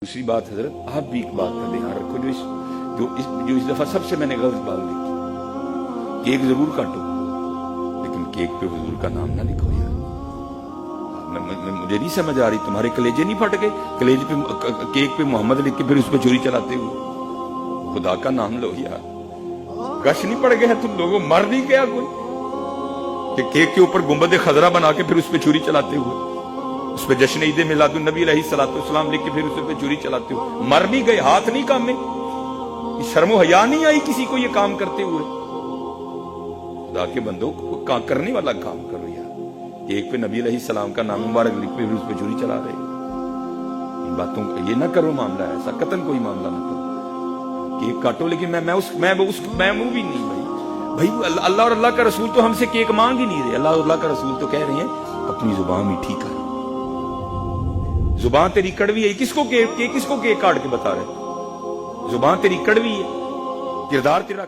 दूसरी बात हजरत, आप भी एक बात का ध्यान रखो, जो इस दफा सबसे मैंने गलत बात लिखी, केक जरूर काटो लेकिन केक पे हुजूर का नाम ना लिखो यार। मुझे नहीं समझ आ रही, तुम्हारे कलेजे नहीं फट गए? कलेजे पे केक पे मोहम्मद लिख के फिर उस पर छुरी चलाते हो। खुदा का नाम लो यार, गश नहीं पड़ गया तुम लोगों, मर नहीं गया कोई कि केक के ऊपर गुंबद खजरा बना के फिर उस पर छुरी चलाते हुए, उस पर जश्न ईद मिलादुन नबी अलैहिस्सलाम लिख के फिर उस पर छुरी चलाते हो। मर नहीं गए, हाथ नहीं काम में, शर्मो हया नहीं आई किसी को ये काम करते हुए? खुदा के बंदों को करने वाला काम करो यार। एक पे नबी अलैहिस्सलाम का नाम मुबारक लिख के फिर उस पर छुरी चला रहे। इन बातों का ये ना करो मामला, ऐसा कतन कोई मामला ना करो। केक काटो लेकिन मैं मुंह भी नहीं भाई अल्लाह और अल्लाह का रसूल तो हमसे केक मांग ही नहीं रहे। अल्लाह और अल्लाह का रसूल तो कह रहे हैं अपनी जुबान मीठी कर, जुबान तेरी कड़वी है। किसको केक काट के बता रहे? जुबान तेरी कड़वी है, किरदार तेरा